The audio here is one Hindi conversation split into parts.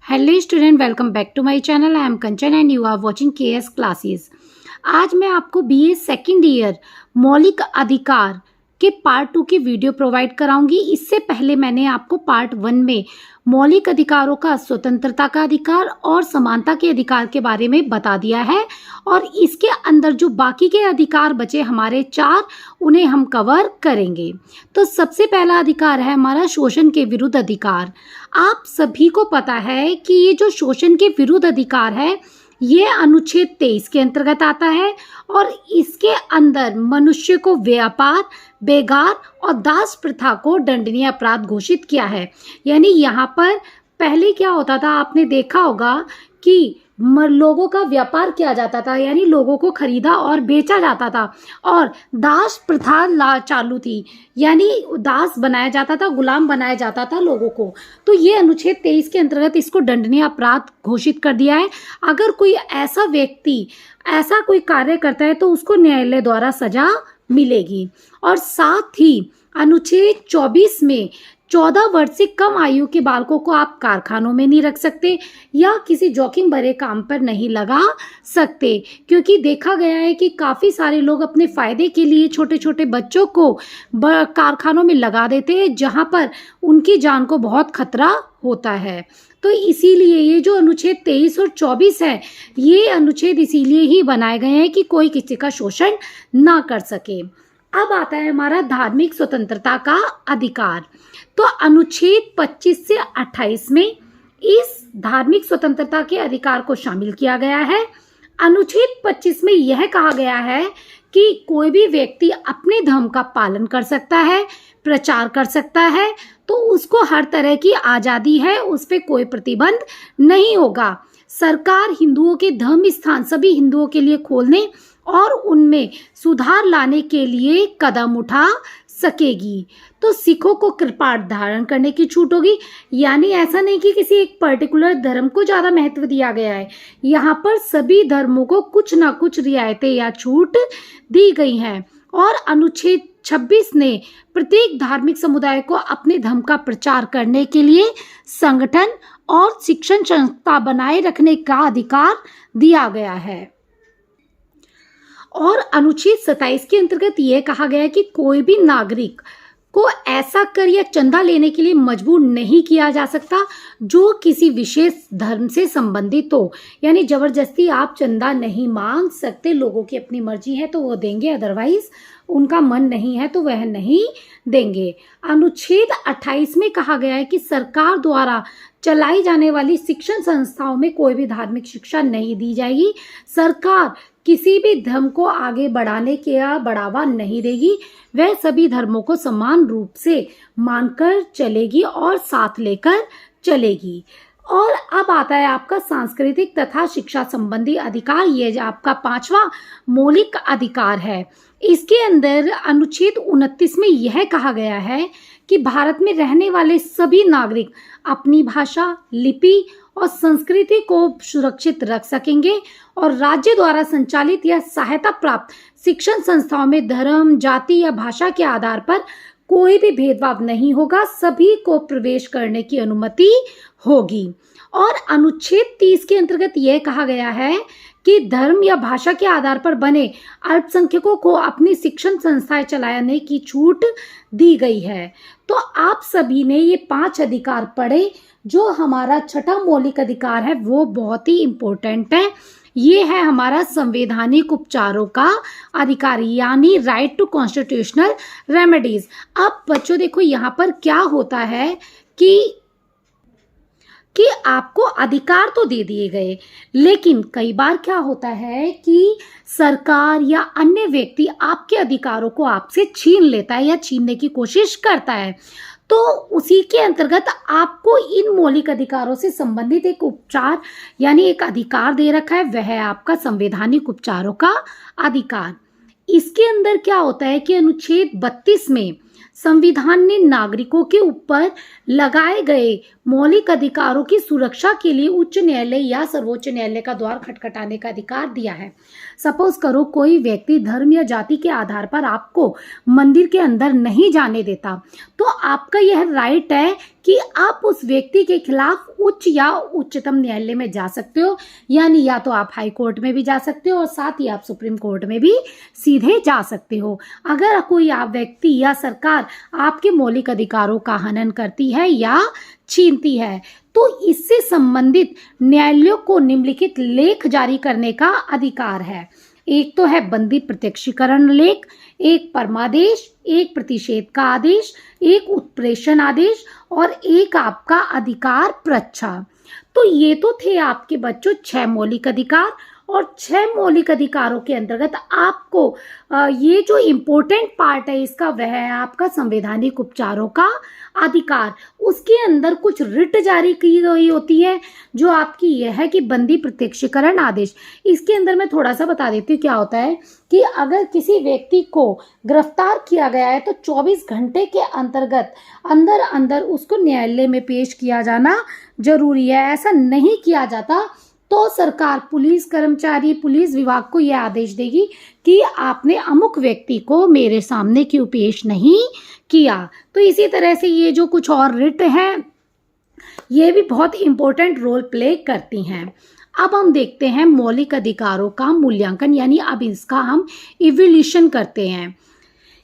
Hello student, welcome back to my channel. I am Kanchan and you are watching K S classes. आज मैं आपको बीए सेकंड ईयर मौलिक अधिकार के पार्ट 2 की वीडियो प्रोवाइड कराऊंगी। इससे पहले मैंने आपको पार्ट 1 में मौलिक अधिकारों का स्वतंत्रता का अधिकार और समानता के अधिकार के बारे में बता दिया है, और इसके अंदर जो बाकी के अधिकार बचे हमारे 4, उन्हें हम कवर करेंगे। तो सबसे पहला अधिकार है हमारा शोषण के विरुद्ध अधिकार। आप सभी को पता है कि ये जो शोषण के विरुद्ध अधिकार है ये अनुच्छेद 23 के अंतर्गत आता है, और इसके अंदर मनुष्य को व्यापार, बेगार और दास प्रथा को दंडनीय अपराध घोषित किया है। यानी यहाँ पर पहले क्या होता था, आपने देखा होगा कि लोगों का व्यापार किया जाता था, यानी लोगों को खरीदा और बेचा जाता था, और दास प्रथा चालू थी, यानी दास बनाया जाता था, गुलाम बनाया जाता था लोगों को। तो ये अनुच्छेद 23 के अंतर्गत इसको दंडनीय अपराध घोषित कर दिया है। अगर कोई ऐसा व्यक्ति ऐसा कोई कार्य करता है तो उसको न्यायालय द्वारा सजा मिलेगी। और साथ ही अनुच्छेद 24 में 14 वर्ष से कम आयु के बालकों को आप कारखानों में नहीं रख सकते या किसी जोखिम भरे काम पर नहीं लगा सकते, क्योंकि देखा गया है कि काफ़ी सारे लोग अपने फ़ायदे के लिए छोटे छोटे बच्चों को कारखानों में लगा देते हैं, जहां पर उनकी जान को बहुत खतरा होता है। तो इसीलिए ये जो अनुच्छेद 23 और 24 है, ये अनुच्छेद इसीलिए ही बनाए गए हैं कि कोई किसी का शोषण ना कर सके। अब आता है हमारा धार्मिक स्वतंत्रता का अधिकार। तो अनुच्छेद 25 से 28 में इस धार्मिक स्वतंत्रता के अधिकार को शामिल किया गया है। अनुच्छेद 25 में यह कहा गया है कि कोई भी व्यक्ति अपने धर्म का पालन कर सकता है, प्रचार कर सकता है, तो उसको हर तरह की आज़ादी है, उस पर कोई प्रतिबंध नहीं होगा। सरकार हिंदुओं के धर्म स्थान सभी हिंदुओं के लिए खोलने और उनमें सुधार लाने के लिए कदम उठा सकेगी। तो सिखों को कृपाण धारण करने की छूट होगी, यानी ऐसा नहीं कि किसी एक पर्टिकुलर धर्म को ज़्यादा महत्व दिया गया है, यहाँ पर सभी धर्मों को कुछ ना कुछ रियायतें या छूट दी गई हैं। और अनुच्छेद 26 ने प्रत्येक धार्मिक समुदाय को अपने धर्म का प्रचार करने के लिए संगठन और शिक्षण संस्था बनाए रखने का अधिकार दिया गया है। और अनुच्छेद 27 के अंतर्गत यह कहा गया है कि कोई भी नागरिक को ऐसा कर या चंदा लेने के लिए मजबूर नहीं किया जा सकता जो किसी विशेष धर्म से संबंधित हो। यानी जबरदस्ती आप चंदा नहीं मांग सकते, लोगों की अपनी मर्जी है तो वो देंगे, अदरवाइज उनका मन नहीं है तो वह नहीं देंगे। अनुच्छेद 28 में कहा गया है कि सरकार द्वारा चलाई जाने वाली शिक्षण संस्थाओं में कोई भी धार्मिक शिक्षा नहीं दी जाएगी। सरकार किसी भी धर्म को आगे बढ़ाने के या बढ़ावा नहीं देगी, वह सभी धर्मों को समान रूप से मानकर चलेगी और साथ लेकर चलेगी। और अब आता है आपका सांस्कृतिक तथा शिक्षा संबंधी अधिकार। ये आपका 5वां मौलिक अधिकार है। इसके अंदर अनुच्छेद 29 में यह कहा गया है कि भारत में रहने वाले सभी नागरिक अपनी भाषा, लिपि और संस्कृति को सुरक्षित रख सकेंगे, और राज्य द्वारा संचालित या सहायता प्राप्त शिक्षण संस्थाओं में धर्म, जाति या भाषा के आधार पर कोई भी भेदभाव नहीं होगा, सभी को प्रवेश करने की अनुमति होगी। और अनुच्छेद 30 के अंतर्गत यह कहा गया है कि धर्म या भाषा के आधार पर बने अल्पसंख्यकों को अपनी शिक्षण संस्थाएं चलाने की छूट दी गई है। तो आप सभी ने ये 5 अधिकार पढ़े। जो हमारा छठा मौलिक अधिकार है वो बहुत ही इम्पोर्टेंट है। ये है हमारा संवैधानिक उपचारों का अधिकार, यानी राइट टू कॉन्स्टिट्यूशनल रेमेडीज। अब बच्चों देखो यहाँ पर क्या होता है कि आपको अधिकार तो दे दिए गए, लेकिन कई बार क्या होता है कि सरकार या अन्य व्यक्ति आपके अधिकारों को आपसे छीन लेता है या छीनने की कोशिश करता है। तो उसी के अंतर्गत आपको इन मौलिक अधिकारों से संबंधित एक उपचार यानी एक अधिकार दे रखा है, वह है आपका संवैधानिक उपचारों का अधिकार। इसके अंदर क्या होता है कि अनुच्छेद 32 में संविधान ने नागरिकों के ऊपर लगाए गए मौलिक अधिकारों की सुरक्षा के लिए उच्च न्यायालय या सर्वोच्च न्यायालय का द्वार खटखटाने का अधिकार दिया है। सपोज करो कोई व्यक्ति धर्म या जाति के आधार पर आपको मंदिर के अंदर नहीं जाने देता, तो आपका यह राइट है कि आप उस व्यक्ति के खिलाफ उच्च या उच्चतम न्यायालय में जा सकते हो, यानी या तो आप हाई कोर्ट में भी जा सकते हो और साथ ही आप सुप्रीम कोर्ट में भी सीधे जा सकते हो। अगर कोई आप व्यक्ति या सरकार आपके मौलिक अधिकारों का हनन करती है या छीनती है, तो इससे संबंधित न्यायालयों को निम्नलिखित लेख जारी करने का अधिकार है। एक तो है बंदी प्रत्यक्षीकरण लेख, एक परमादेश, एक प्रतिषेध का आदेश, एक उत्प्रेषण आदेश और एक आपका अधिकार प्रच्छा। तो ये तो थे आपके बच्चों 6 मौलिक अधिकार, और 6 मौलिक अधिकारों के अंतर्गत आपको ये जो इम्पोर्टेंट पार्ट है इसका वह है आपका संवैधानिक उपचारों का अधिकार। उसके अंदर कुछ रिट जारी की गई होती है जो आपकी यह है कि बंदी प्रत्यक्षीकरण आदेश। इसके अंदर मैं थोड़ा सा बता देती हूँ क्या होता है कि अगर किसी व्यक्ति को गिरफ्तार किया गया है तो 24 घंटे के अंतर्गत अंदर उसको न्यायालय में पेश किया जाना जरूरी है। ऐसा नहीं किया जाता तो सरकार पुलिस कर्मचारी पुलिस विभाग को यह आदेश देगी कि आपने अमुक व्यक्ति को मेरे सामने क्यों पेश नहीं किया। तो इसी तरह से ये जो कुछ और रिट हैं ये भी बहुत इंपॉर्टेंट रोल प्ले करती हैं। अब हम देखते हैं मौलिक अधिकारों का मूल्यांकन, यानी अब इसका हम इवोल्यूशन करते हैं।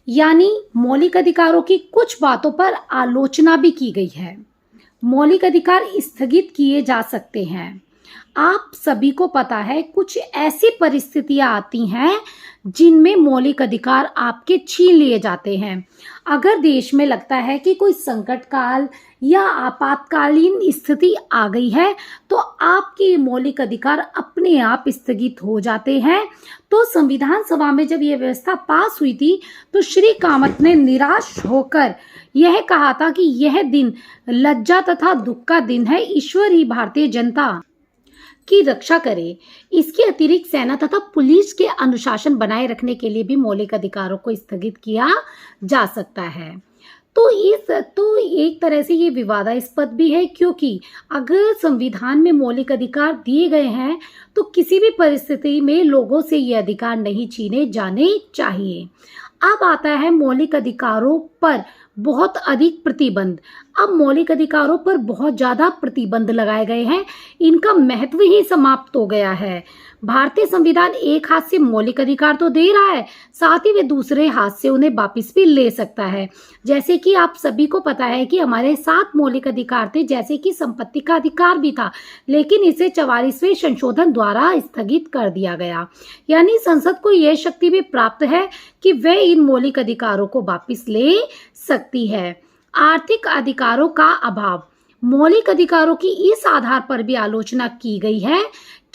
यानी मौलिक अधिकारों की कुछ बातों पर आलोचना भी की गई है। मौलिक अधिकार स्थगित किए जा सकते हैं। आप सभी को पता है कुछ ऐसी परिस्थितियां आती हैं जिनमें मौलिक अधिकार आपके छीन लिए जाते हैं। अगर देश में लगता है कि कोई संकट काल या आपातकालीन स्थिति आ गई है तो आपके मौलिक अधिकार अपने आप स्थगित हो जाते हैं। तो संविधान सभा में जब यह व्यवस्था पास हुई थी तो श्री कामत ने निराश होकर यह कहा था कि यह दिन लज्जा तथा दुख का दिन है, ईश्वर ही भारतीय जनता की रक्षा करे। इसके अतिरिक्त सेना तथा पुलिस के अनुशासन बनाए रखने के लिए भी मौलिक अधिकारों को स्थगित किया जा सकता है। तो एक तरह से ये विवादास्पद भी है, क्योंकि अगर संविधान में मौलिक अधिकार दिए गए हैं तो किसी भी परिस्थिति में लोगों से ये अधिकार नहीं छीने जाने चाहिए। अब आता है मौलिक अधिकारों पर बहुत अधिक प्रतिबंध। अब मौलिक अधिकारों पर बहुत ज़्यादा प्रतिबंध लगाए गए हैं, इनका महत्व ही समाप्त हो गया है। भारतीय संविधान एक हाथ से मौलिक अधिकार तो दे रहा है, साथ ही वे दूसरे हाथ से उन्हें वापस भी ले सकता है। जैसे कि आप सभी को पता है कि हमारे 7 मौलिक अधिकार थे, जैसे कि संपत्ति का अधिकार भी था, लेकिन इसे 44वें संशोधन द्वारा स्थगित कर दिया गया। यानी संसद को यह शक्ति भी प्राप्त है कि वह इन मौलिक अधिकारों को वापस ले सकती है। आर्थिक अधिकारों का अभाव। मौलिक अधिकारों की इस आधार पर भी आलोचना की गई है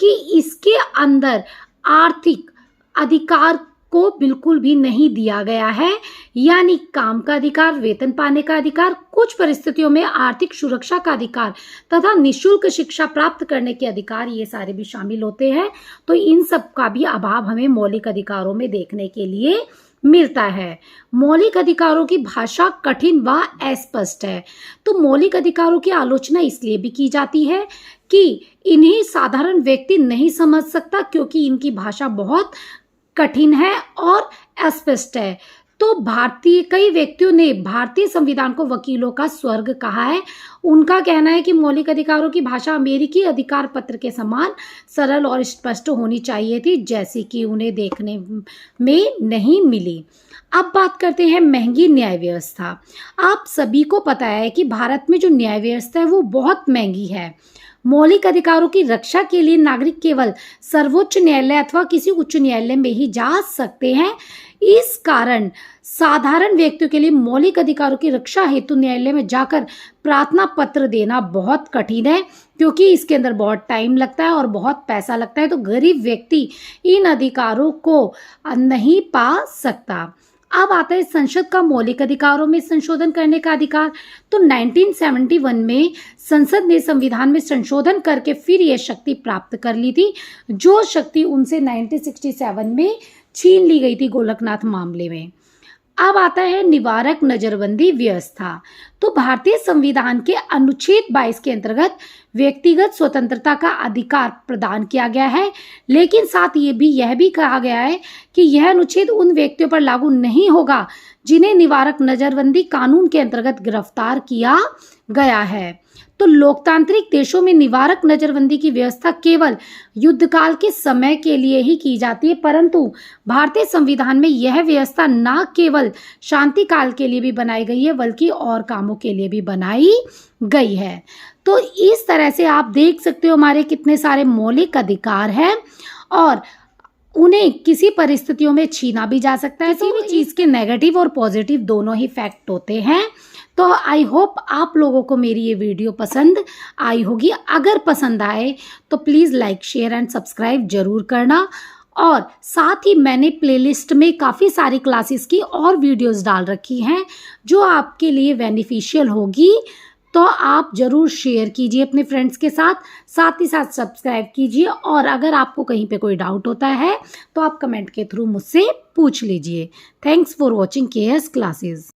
कि इसके अंदर आर्थिक अधिकार को बिल्कुल भी नहीं दिया गया है, यानी काम का अधिकार, वेतन पाने का अधिकार, कुछ परिस्थितियों में आर्थिक सुरक्षा का अधिकार तथा निःशुल्क शिक्षा प्राप्त करने के अधिकार, ये सारे भी शामिल होते हैं। तो इन सब का भी अभाव हमें मौलिक अधिकारों में देखने के लिए मिलता है। मौलिक अधिकारों की भाषा कठिन व अस्पष्ट है। तो मौलिक अधिकारों की आलोचना इसलिए भी की जाती है कि इन्हें साधारण व्यक्ति नहीं समझ सकता, क्योंकि इनकी भाषा बहुत कठिन है और अस्पष्ट है। तो कई व्यक्तियों ने भारतीय संविधान को वकीलों का स्वर्ग कहा है। उनका कहना है कि मौलिक अधिकारों की भाषा अमेरिकी अधिकार पत्र के समान सरल और स्पष्ट होनी चाहिए थी, जैसे कि उन्हें देखने में नहीं मिली। अब बात करते हैं महंगी न्याय व्यवस्था। आप सभी को पता है कि भारत में जो न्याय व्यवस्था है वो बहुत महंगी है। मौलिक अधिकारों की रक्षा के लिए नागरिक केवल सर्वोच्च न्यायालय अथवा किसी उच्च न्यायालय में ही जा सकते हैं। इस कारण साधारण व्यक्तियों के लिए मौलिक अधिकारों की रक्षा हेतु न्यायालय में जाकर प्रार्थना पत्र देना बहुत कठिन है, क्योंकि इसके अंदर बहुत टाइम लगता है और बहुत पैसा लगता है। तो गरीब व्यक्ति इन अधिकारों को नहीं पा सकता। अब आता है संसद का मौलिक अधिकारों में संशोधन करने का अधिकार। तो 1971 में संसद ने संविधान में संशोधन करके फिर यह शक्ति प्राप्त कर ली थी, जो शक्ति उनसे 1967 में छीन ली गई थी गोलकनाथ मामले में। अब आता है निवारक नजरबंदी व्यवस्था। तो भारतीय संविधान के अनुच्छेद 22 के अंतर्गत व्यक्तिगत स्वतंत्रता का अधिकार प्रदान किया गया है, लेकिन साथ यह भी कहा गया है कि यह अनुच्छेद उन व्यक्तियों पर लागू नहीं होगा जिन्हें निवारक नजरबंदी कानून के अंतर्गत गिरफ्तार किया गया है। तो लोकतांत्रिक देशों में निवारक नजरबंदी की व्यवस्था केवल युद्धकाल के समय के लिए ही की जाती है, परंतु भारतीय संविधान में यह व्यवस्था न केवल शांति काल के लिए भी बनाई गई है बल्कि और कामों के लिए भी बनाई गई है। तो इस तरह से आप देख सकते हो हमारे कितने सारे मौलिक अधिकार हैं और उन्हें किसी परिस्थितियों में छीना भी जा सकता है। किसी भी चीज के नेगेटिव और पॉजिटिव दोनों ही फैक्ट होते हैं। तो आई होप आप लोगों को मेरी ये वीडियो पसंद आई होगी। अगर पसंद आए तो please like share and subscribe जरूर करना। और साथ ही मैंने प्लेलिस्ट में काफ़ी सारी क्लासेस की और वीडियोस डाल रखी हैं जो आपके लिए बेनिफिशियल होगी। तो आप ज़रूर शेयर कीजिए अपने फ्रेंड्स के साथ, साथ ही साथ सब्सक्राइब कीजिए। और अगर आपको कहीं पे कोई डाउट होता है तो आप कमेंट के थ्रू मुझसे पूछ लीजिए। Thanks for watching K S classes.